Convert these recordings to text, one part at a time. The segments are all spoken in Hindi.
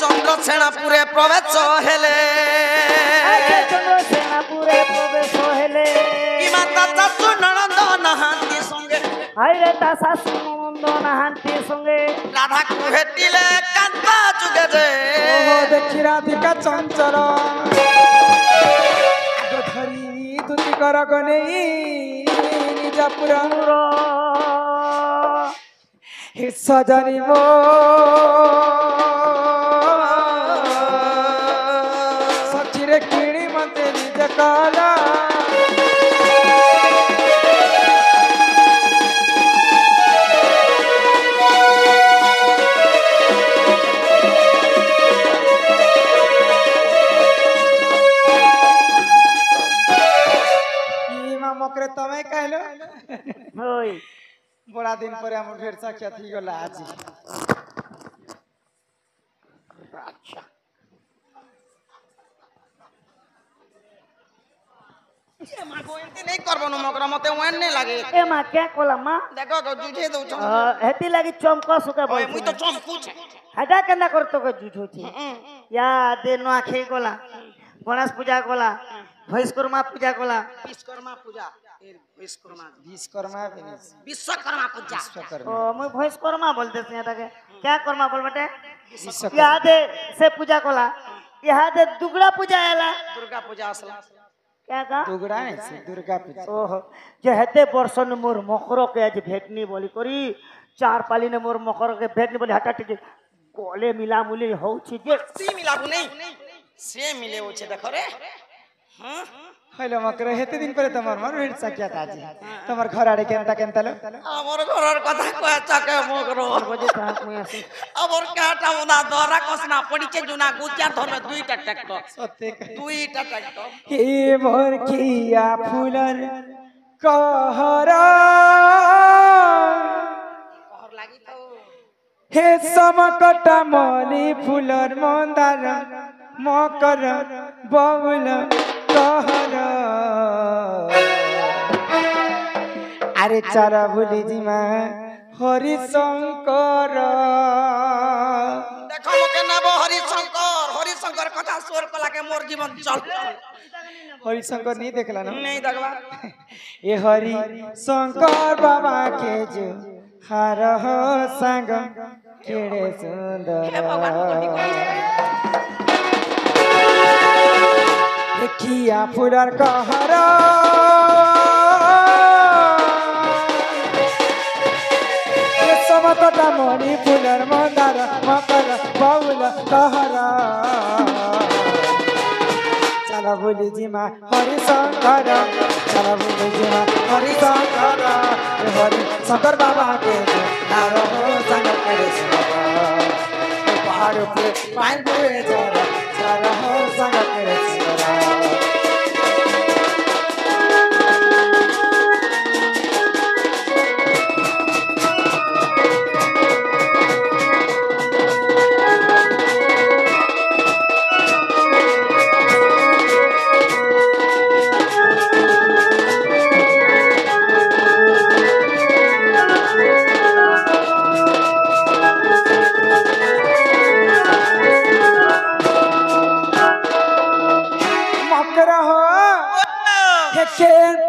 চন্দ্র সেনাপুরে প্রবেশ হেলে চন্দ্র সেনাপুরে প্রবেশ হেলে মাতা চাচু ননদ নাহান্তি সঙ্গে হাইরে তা শাশু ননদ নাহান্তির সঙ্গে রাধা কুহেটিলে কান্তা যুগে যে দেখি রাধিকা চঞ্চল ধরি দুটি করগ নেই নিজাপুর সজনি মো সচিরে কিଣି মতে নিজ কালা মকরে তুমি কহিল ওই বড়া দিন পরে আমার ফের সাক্ষাৎ হয়ে গেল আজ আচ্ছা नहीं करबो न मकरा मते ओन नहीं लागे ए मां क्या कोला मां देखो तो जुझे दउ छ हेती लागी चमका सुका बोल मुई तो चमकू छे हटा केना करतो को जुझो छी या दे नो आखे कोला गणेश पूजा कोला भैस्कर्मा पूजा कोला विश्वकर्मा पूजा विश्वकर्मा विश्वकर्मा पूजा ओ मैं भैस्कर्मा बोलते से एटाके क्या कर्मा बोल बेटे या दे से पूजा कोला या दे दुगड़ा पूजा आला दुर्गा पूजा असला क्या का दुगड़ा नहीं से दुर्गा पूजा ओहो जे हेते वर्षन मोर मकर के आज भेटनी बोली करी चार पाली ने मोर मकर के भेटनी बोली हटा टिके कोले मिला मुली हो छी जे सी मिलाबू नहीं से मिले हो छे देखो रे हां হইলো মকরে হেতে দিন পরে তোমার মার ফের সাক্ষাৎ আজ তোমার ঘর আড়ে কেনতা কেনতালো আমার ঘরের কথা কয় চাকে মকরো বজে তাহাক মুই আসি আমার কাটা ওনা দরা কসনা পড়িছে জুনা গুচার ধরবে দুইটা ট্রাক্টর সত্যি দুইটা ট্রাক্টর হে মোর খিয়া ফুলর कहरा कहर लागि तो हे समकटा मली फुलर मंदार मकर बउल कहरा अरे चारा भूली जिमा हरि शंकर देखो मके नाम हरिशंकर कथा स्वर कला के मोर जीवन चल हरि शंकर नहीं देखला ना नहीं देखबा ये हरि शंकर बाबा के जो हर हो संग केड़े सुंदर देखिया फुलर कहरा ये समकटा मणि फुलर मंदार मकर बाउल कहरा चला बोली जिमा हरि शंकर चला बोली जिमा हरि शंकर हरि शंकर बाबा के नारो संग करे पहाड़ पे पाइन पे जरा चला हो संग करे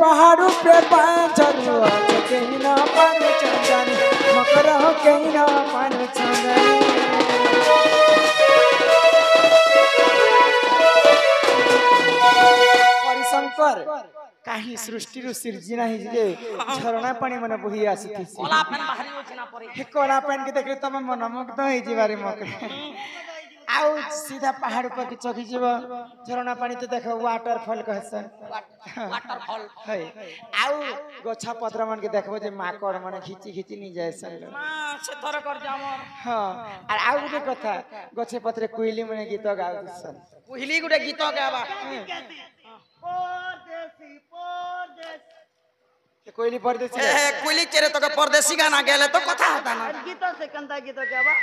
पहाड़ों पे पांचरू कहीं ना पानी चंदनी मकर हो कहीं ना पानी चंदनी हरिशंकर काहे सृष्टि रो सिरजिना ही जे झरना पानी मने बही आसी कोला पेन बाहरी होछ ना परे हे कोला पेन के देखले तमे मन मुग्ध होई जिबारे मकर आउ सीधा पहाड़ पर के चढ़ी जीव झरना पानी तो देखो वाटरफॉल कहसन वाटरफॉल है आउ गछा पत्र मन के देखबो जे माकड़ मन खींची खींची नहीं जाय सन मां से थर कर जामर हां और आउ जे कथा गछे पत्रे कोइली मन गीत गाउ सन कोइली गुटे गीत गाबा परदेसी के कोइली परदेसी ए कोइली चेरे तो के परदेसी गाना गेले तो कथा होता ना गीत से कंता गीत गाबा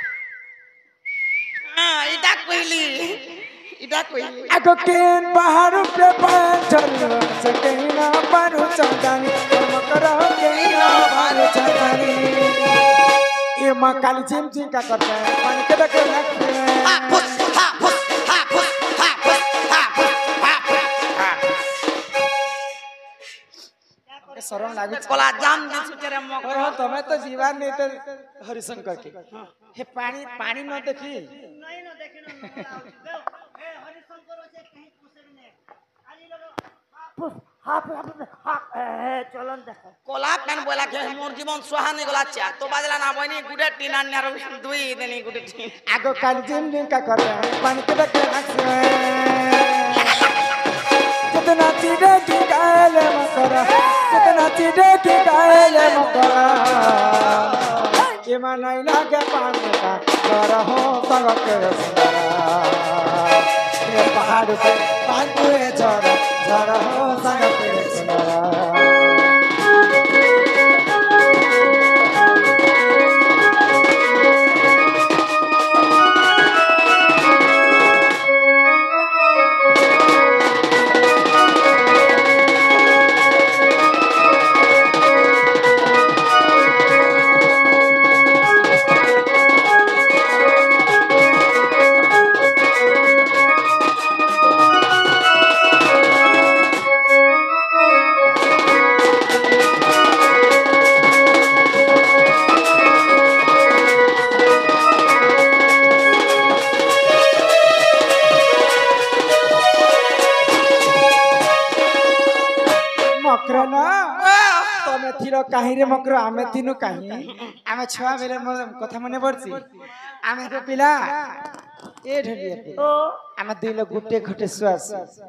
हां इटा कोइली आगो केन पहाड़ पे पांचरू से कहीं ना पारू चंदनी मकर हो कहीं ना पारू चंदनी ये माँ काली चिम चिम का करते हैं पानी के देखे लगते हा हैं फुस हा फुस हा फुस हा फुस हा फुस हा शरम लागे कोला जाम दिसु तेरे मकर और तुम्हें तो जीवन नहीं तो हरिशंकर के हे पानी पानी न देखी नहीं ना देखिन ए हरिशंकर से कहीं कुसर ने खाली लोग हाफ चलन देखो कोला पेन बोला के मोर जीवन सुहानी गला चा तो बाजला ना बनी गुडे टीना ने दुई देनी गुडे टीन आगो काली चिम चिम का करते हैं पानी के देखे लगते हैं जितना चीड़े की गाले मकरा जितना चीड़े की गाले मकरा ये माँ नहीं लागे पानी का करा हो संग के सुंदरा ये पहाड़ पे पानी हुए झरा झरा हो संग के सुंदरा मकर ना तमे थिरो काहे रे मकर आमे तिनु काहे आमे छुआ बेले कथा मने पड़छि आमे तो पिला ए ढलिया पे ओ आमे दुई लोग गुटे खटे सुआस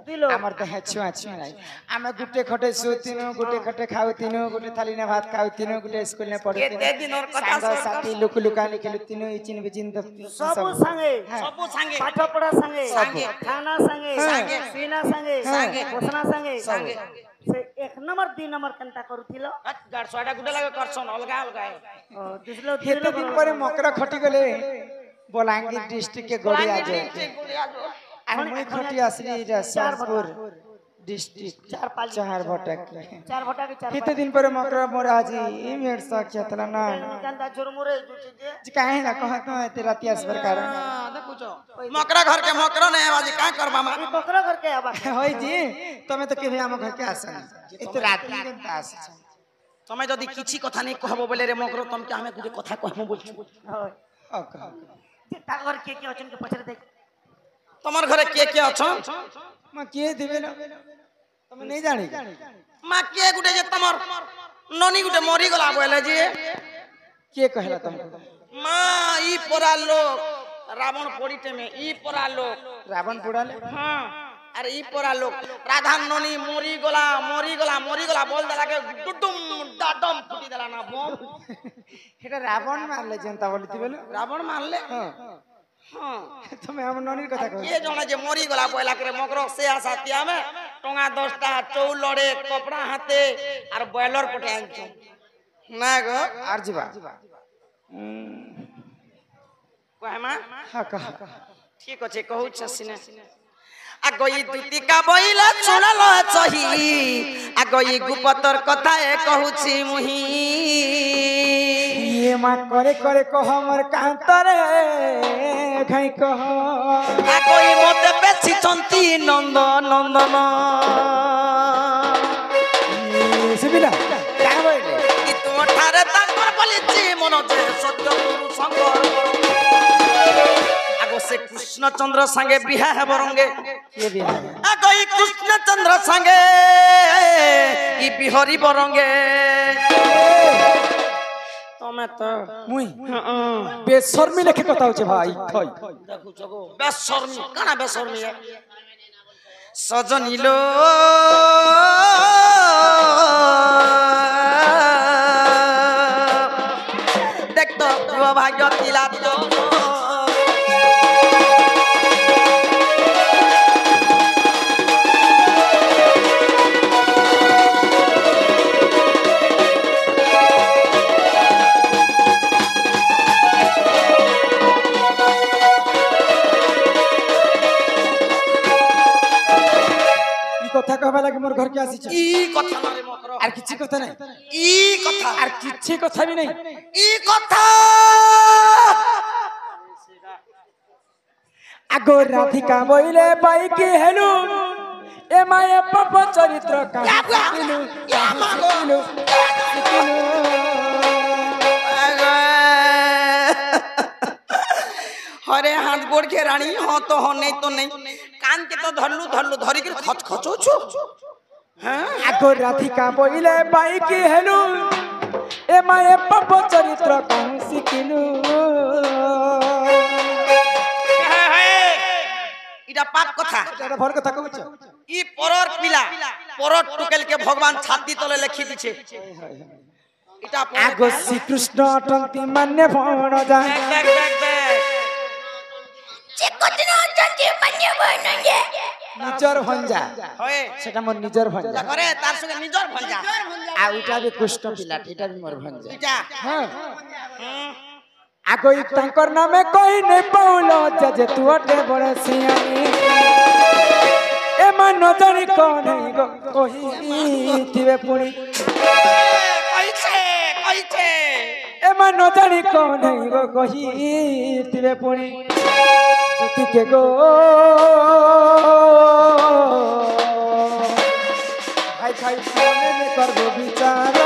दुई लोग? हमर तो है छुआ छुआ नाही आमे गुटे खटे सुतिनु गुटे खटे खाउ तिनु गुटे थाली ने भात खाउ तिनु गुटे स्कूल ने पढ़ु केते दिन और कथा साथी लुक लुकानी खेलु तिनु इचिन बिचिन तो सब संगे सबु संगे पाठ पढ़ा संगे संगे। खाना संगे संगे। पीना संगे संगे। घोषणा संगे संगे। से एक नंबर 2 नंबर केनता करूथिलो गाड़ सोडा गुडे लगे करछन अलगा अलगा दिसलो केते दिन परे मकर खटी गले बलांगीर डिस्ट्रिक्ट के गड़ी आ जाए আর মই খটি আসলি শাহপুর ডিস্ট্রিক্ট চার ভটক चार भटा के चार कितने दिन पर मकर मोर आजी ई मेर साक्षातला ना केनता झुरमुरे जुटी जे जी काहे ना कहत न ते राती असबर कारण देखुछो मकरा घर के मकरा ने बाजी का करबा मा ई बकरा घर के आबा होई जी तमे तो केबे हम घर के आसन एते राती के आस তুমি যদি কিছু কথা নাই कहबो बोले रे मकरो तुमके हमें गुडे কথা कहमु बोलछु होय ओके जे ता घर के अचन के पछरे देख তোমার ঘরে কে অছন म के देबे ना तमे नहीं जानी মা কে গুটে যে তোমার ননি গুটে মরি গলা বলে যে के कहला तुमको মা ই পরা লোক রাবণ পড়িতে মে ই পরা লোক रावण पुड़ाले হ্যাঁ আরে ই পরা লোক রাধান ননি মরি গলা বল দেলাকে ডুডুম ডাডম ফুটি দেলা না বম এটা রাবণ মারলে जनता বলিতি বলে রাবণ মারলে हां হ্যাঁ তুমি আমার ননির কথা কও কে জনা যে মরি গলা বয়লা করে মকর সে আসাতিয়া মে টঙ্গা 10টা চৌলড়ে কপড়া হাতে আর বয়লর পটে আনছো না গো আর जीवा কহমা हां कह ঠিক আছে কহুছ সিনে আগই দুতিকা বইলা শুনল চহি আগই গুপতর কথা এ কহুছি মুহি ये मां करे करे कह हमर कांतरे घाई कह আগই মতে বেছি চন্তি নন্দন सुबिला का बोले কি তোমারে তাকর বলিছি মন যে সত্য গুরু শঙ্কর আগো সে কৃষ্ণচন্দ্র সঙ্গে বিহা হেব রঙ্গে ये भी है আগই কৃষ্ণচন্দ্র সঙ্গে ই বিহরি বরঙ্গে তুমি তো मुई बेशर्मी लेखे কথা হচ্ছে ভাই থই দেখুছ গো বেশর্মি কানা বেশর্মি সজনিলো দেখতো ভাগ্য তিলা তো ई কথা कहबा লাগে मोर घर के आसी छ ই কথা না রে মকর আর কিছু কথা নাই ই কথা আর কিছু কথা भी नहीं ই কথা আগো রাধিকা বইলে বাইকি হেলু এ মায়ে পাপ চরিত্র কাহিলু কাহিলু हरे हाथ गोड़ के रानी हो तो हो नहीं तो नहीं कान के तो धरलू धरलू धरी के खच खचो छु हां আগো রাধিকা বইলে বাইকি হেলু এ মায়ে পাপ চরিত্র কাহিলু इटा पाप कथा এটা ভর কথা কইছ ই পরর পিলা পরর টুকেল के भगवान छाती तले लिखि दिछे इटा আগো শ্রীকৃষ্ণ অটন্তি মানে ভণ যায় देख देख देख নিজর ভঞ্জা होए সেটা মোর নিজর ভঞ্জা करे तार संगे निजर भंजा আর ওটা বি কৃষ্ণ পিলাট এটা বি মোর ভঞ্জা इटा হ্যাঁ আগো তাঙ্কর নামে কই নে পাউলো যে তু অটে বড় সিয়ানি এ মান জানি কোন গো কহি দিবে পুরি কইছে এ মান জানি কোন গো কহি দিবে পুরি তুতিকে গো ভাই ভাই মনে করব বিচার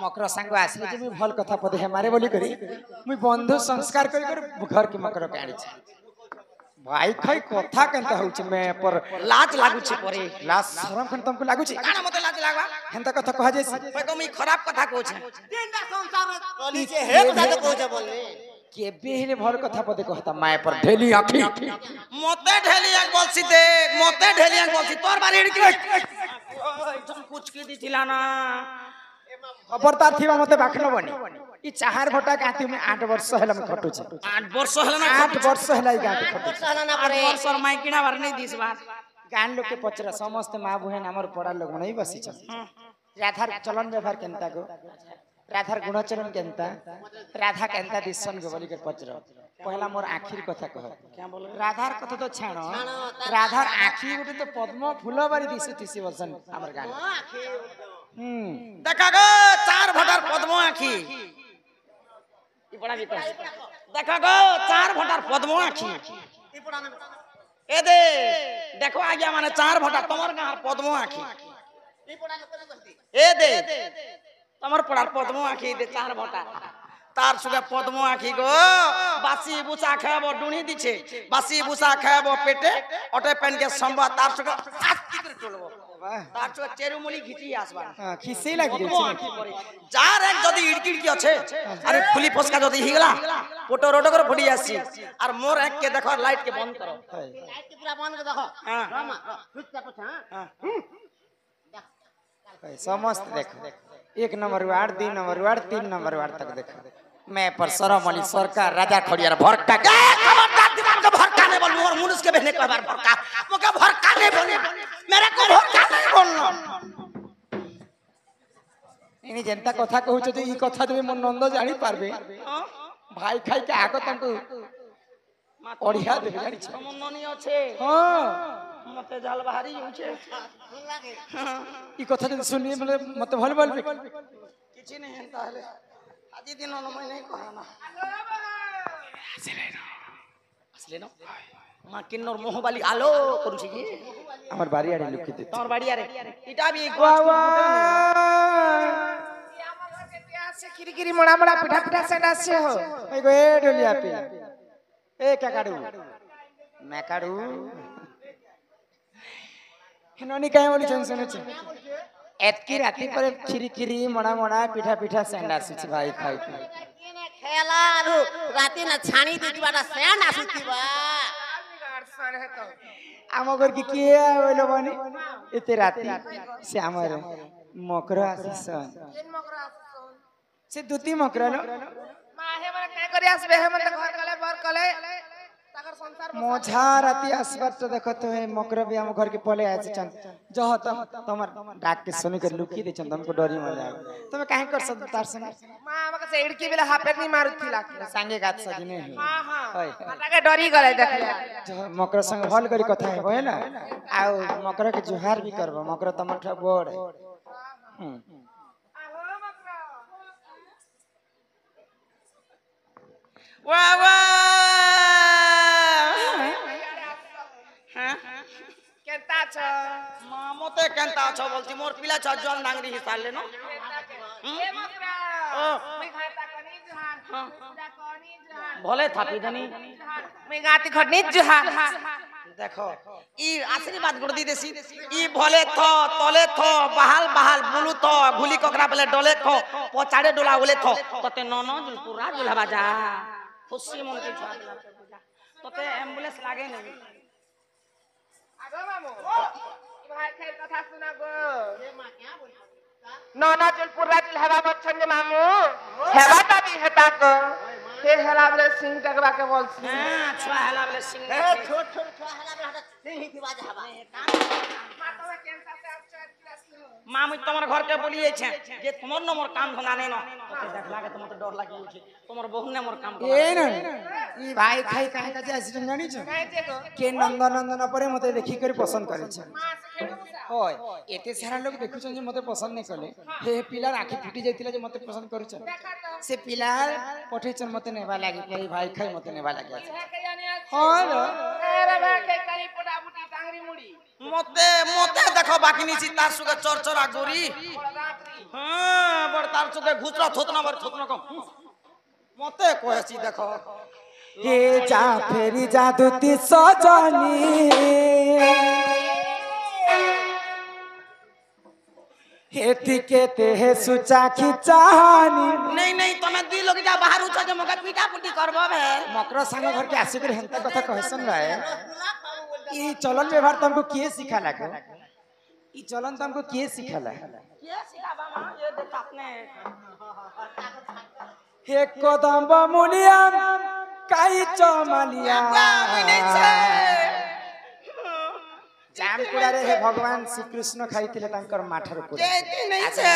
मकर सांग आसले जे भल कथा पदे हमारे बोली करी मुई बंधु संस्कार करी कर घर के मकर के आनी भाई खाई कथा केनता होछ मैं पर लाज लागु छी परे लाज शरम खन तुमको लागु छी काना मते लाज लागवा हेंता कथा कहा जैसी कोई कमी खराब कथा कहू छे तीनटा संसार चली छे हे कथा तो कहू छे बोलने के बेहले भल कथा पदे कहता माय पर ढेली आखी मते ढेलिया बोलसी दे मते ढेलिया बोलसी तोर बारी हिड़की तुम कुछ की दिथिला ना खबरदार थीबा मते बाखनो बनी ई चाहार भटा गाती में 8 वर्ष हला में खटु छी 8 वर्ष हला ना 8 वर्ष हला ई गाती खटु साला ना 8 वर्ष और माई किना भर नहीं दिस बात गान लोग के पचरा समस्त मां बहन हमर पड़ा लोग नहीं बसी छ राधार चलन व्यवहार केनता गो राधार गुणचरण केनता राधा केनता दिसन गो बोली के पचरा पहला मोर आखिर कथा कह क्या बोले राधार कथा तो छाणो राधार आखी गोटे तो पद्म फूल बारी दिसु तिसी वर्षन हमर गान देखा गो चार भटार पद्म आखी ई बड़ा भी कह देखा गो चार भटार पद्म आखी ए दे देखो आ गया माने चार भटार तमर गार पद्म आखी ए दे तमर पड़ार पद्म आखी दे चार भटार तार सुगे पद्म आखी गो बासी बुसा खाबो डुणी दिछे बासी बुसा खाबो पेटे अटे पेन के संबा तार सुगे आस्ती करे चलबो तार सुगे चेरुमुली घिची आसबा खिसे लागी रे जार एक जदी इडकिड की আছে अरे फुली फसका जदी हिगला फोटो रोड कर फुडी आसी और मोर एक के देखो लाइट के बंद करो लाइट के पूरा बंद कर देखो हां रामा खुद का कुछ हां समस्त देखो 1 number ward 2 number ward 3 number ward तक देखो मैं पर सरम अली सरकार राजा खड़ियार भरका खबरदार दिमाग को भरका नहीं बोल मोर मुनुस के बहने को बार भरका मोके भरका नहीं बोले मेरे को भरका नहीं बोलना इनी जनता कथा कहू छ ई कथा देबे मन नंद जानी पारबे भाई खाई के आगो तुमको ओढ़िया देबे जानी छ मन ननी আছে हां मते जाल बाहरी होछे ई कथा जब सुनिए मतलब मते भल बोलबे किछि नहीं है ताले आदि दिन न मैं नहीं कहना असले न मा किन्नर मोहबाली आलो करू छी हमर बारी आड़े लुकी दे तोर बाड़ी आरे इटा भी वाह से किरकिरी मोड़ा मोड़ा पिठा पिठा से डासे हो ए गो ए डोलिया पे ए क्या काडू मैं काडू हेनोनी काहे बोली छन सुने छ एतकी राती पर खिरकिरी मोड़ा मोड़ा पिठा पिठा से डासे छ भाई खाई केने खेला रु राती ना छानी दिबाटा सेंड आसुतिबा आमगर की किए होलो बनी एते राती से हमर मकरा आसीसन से दुती मकरा नो माहे मन काय करी आसबे हे मन घर कले बर कले मोझा राती आसबार तो देखो तो है मकर भी हम घर के पले आए चन जो तो तमर डाक के सुन के लुकी दे चन तुमको डरी मजा आवे तुम काहे कर सब तार संग मां हमके से इड़की बेला हापेक नहीं मारुथिला संगे गात सजी नहीं हां हां होय हटाके डरी गले देखले जो मकर संग हल करी कथा है होय ना आउ मकर के जुहार भी करबो मकर तमर ठा बोड़ वाह वाह केता छ মতে কেনতা আছো বলছি মোর পিলা ছ জল নাংরি হিসালে ন ए मकरा मैं खाता कनी जहान पूरा कनी जहान ভলে থাপি জানি मैं गाती खटनी जहान দেখো ই আশীর্বাদ করে দি দেছি ই ভলে থ তলে থ বাহাল বাহাল বুলু থ গুলি ককরা বলে ডলে থ পচাড়ে ডোলা বলে থ ততে নন জুল পুরা জুল হবা যা খুশি মন কি ছড়া দিলা ততে অ্যাম্বুলেন্স লাগে নাই आगो मामू भाई खेल कथा सुना गो नौना जलपुरा जिल हवा मच्छन जे मामू हेवा तभी हेता को हे हेला बले सिंह टकवा के बोल सी হ্যাঁ ছুয়া হেলা বলে সিং छोट छोट छोरा हला बेटा सिंह ही दिवा जा हवा मातो में कैंसा से अक्षर क्लास মামুই তোমার ঘরকে বলিয়েছে যে তোমার ন মোর কাম ধন্দা নেই ন তোকে দেখ লাগে তোমার তো ডর লাগি উঠে তোমার বহু নে মোর কাম ए ना ई भाई खाई काहे का जे एक्सीडेंट जानी छ नहीं देखो के नंदन नंदन परे मते देखि कर पसंद करे छ मां से खेलो मुसा होय एते सारा लोग देखु छ जे मते पसंद नहीं कले हे पिला आखि फुटी जाइतिला जे मते पसंद करू छ देखा तो से पिला पठे छ मते नेबा लागी कोई भाई खाई मते नेबा लागी है के जाने हां लो अरे भाई के करी पोटा बुटी टांगरी मुड़ी মতে মতে দেখো বাকি নিছি তার সুগে চরচরা গরি হ্যাঁ বড় তার সুগে ঘুচরা থতনা বড় থতনা কম মতে কইছি দেখো हे जा फेरी जादू ती सजनी हेती के ते हे सुचा खिचानी नहीं नहीं तुम्हें दुई लोग जा बाहर उठो जे मगे पीटा पुटी करबो भे मकर संग घर के आसी कर हंता कथा कहसन भाई ई चलन व्यवहार तुमको किए सिखा लागो ई चलन तुमको किए सिखाला ये सिखाबा मां ये देख अपने हे कदम मुनिया काई चमालिया जाम कुड़ा रे हे भगवान श्री कृष्ण खाइतिले तांकर माठर कुड़ा जेती नहीं छे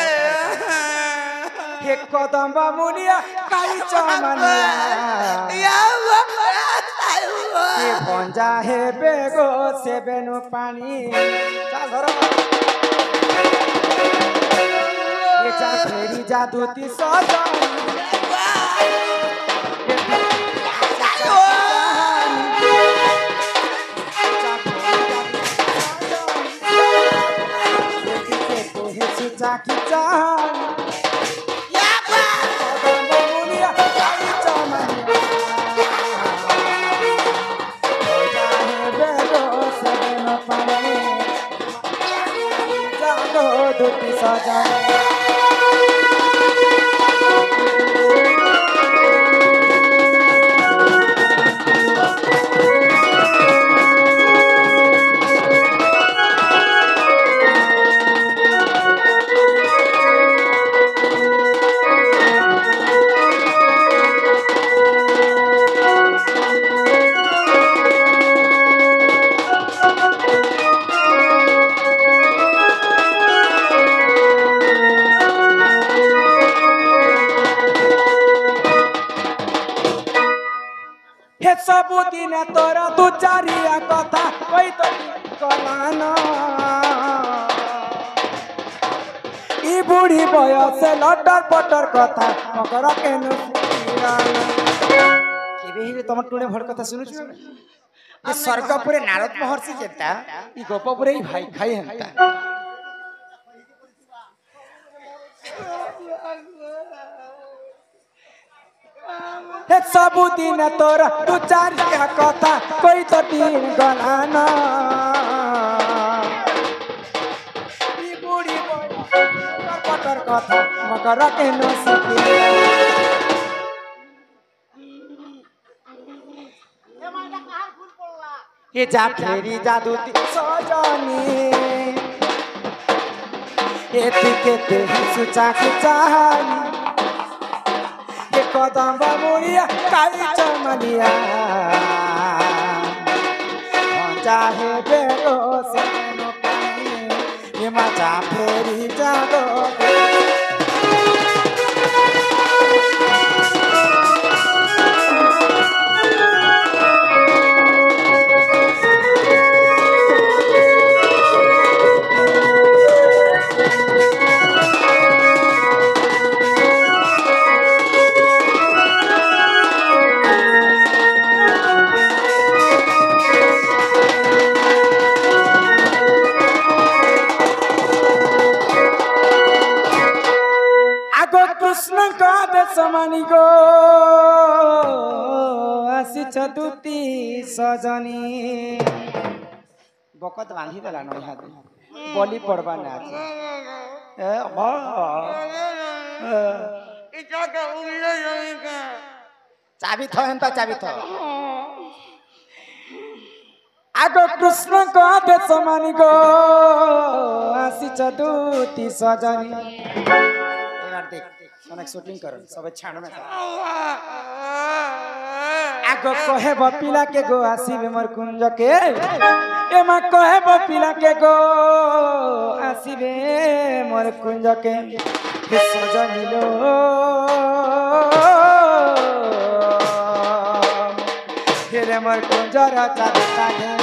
हे कदम मुनिया काई चमालिया या बकरा ताऊ हे पंजा हे बेगो से बेनु पानी चा धर ये चा फेरी जादू ती सजानी Jackie Chan, Yapa, Mulia, Jackie Chan, सबुदिन तोरा तू चारिया कथा कोई तो कलाना ई बुढ़ी बयस लटर पटर कथा मकर केनु केबे ही तमर टुने भड़ कथा सुनुछु ये स्वर्गपुरे नारद महर्षि जेता ई गोपपुरे ई भाई खाई हंता हे सबुदिन तोरा तू चारिया कथा कोई तो दिन गलाना ई बुढ़ी बयस पटर कथा मकर केनु ये जा फेरी जादू ती सजनी ये तिके ते सुचा के चाहनी ये कदम बबुरिया काई चमनिया चाहे बेरो से नो पानी ये मचा फेरी जादो कृष्ण का दशमणि गो आसी चतुर्थी सजनी बकत बांधी देला न हाथ बलि पड़बा ना ए इटा के उल्ले जमी के चाबी थो हेंता चाबी थो आगो कृष्ण का दशमणि गो आसी चतुर्थी सजनी देख अनेक शूटिंग कर सब छाण में आगो कहे बपिला के गो आसीबे मोर कुंज के ए मा कहे बपिला के गो आसीबे मोर कुंज के सजनिलो हेरे मोर कुंज राजा देता गे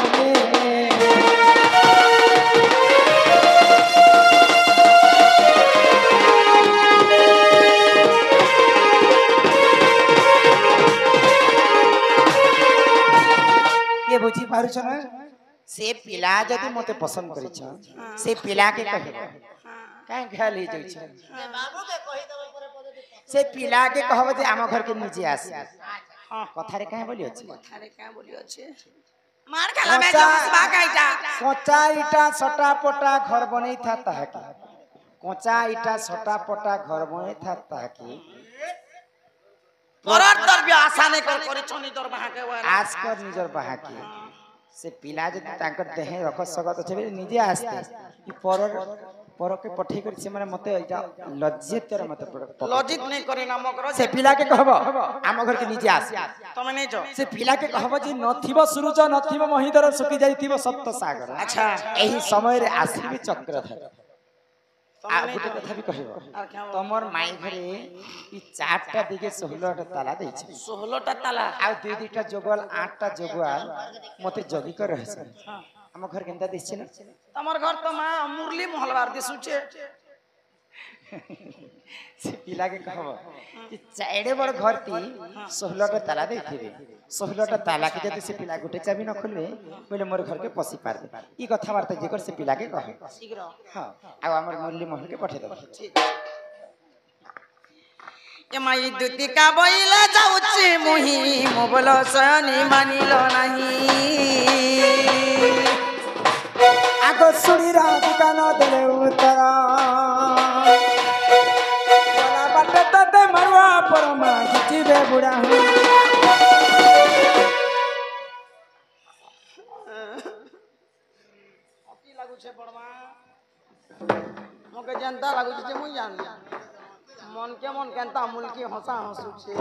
ये बुझी पारु छ न से पिला जदी मते पसंद करि छ से पिला के कहे काहे घाल ही जइ छ बाबू के कहि देबै परे पदे से पिला के कहब जे आम घर के नीचे आसी कथा रे काहे बोली अछि थारे क्या बोली अच्छे मार खाला में जसबा काइटा कोचा इटा सटा पटा घर बनै था ताकि कोचा इटा सटा पटा घर बनै था ताकि करर दर आशा नहीं करी छनी दर बहा के आज कर निजर बहा के से पिला जदी तांकर देह रख सकत छबे निजे आस्ते ई पर के पठै कर से माने मते एटा लज्जित तर मते लज्जित नहीं करे ना मकर से पिला के कहब आम घर के निजे आस तमे नहीं जो से पिला के कहब जे नथिबो सुरुज नथिबो महिदर सुकी जाइतिबो सप्त सागर अच्छा एही समय रे आसीबी चक्रधर आ गुटे कथा भी कहब तमर माई घरे ई चारटा दिगे 16टा ताला दै छै 16टा ताला आ दुई दुईटा जोगल 8टा जोगवाल मते जगी कर रहस हम घर केनता दिस छै न तमर घर तो मां मुरली मोहलवार दिसुचे से पिला के कहब कि चाइडे बड़ घर ती 16टा ताला दै थिबे 16टा ताला के जति से पिला गुटे चाबी न खोलबे पहिले मोर घर के पसी पार दे ई कथा वार्ता जेकर से पिला के कहे शीघ्र हां आ हमर मुरली महल के पठे दब ठीक ए माई दुती का बइला जाउची मुही मोबल सनी मानिलो नाही आगो सुनी राधिका न देले उतरा चला बाटे तते मरवा परमा खिचिबे बुढ़ा हूँ की लागू छे बड़मा मोके जनता लागू छे मुई जान मन के मन केनता मुल्की हंसा हंसू छे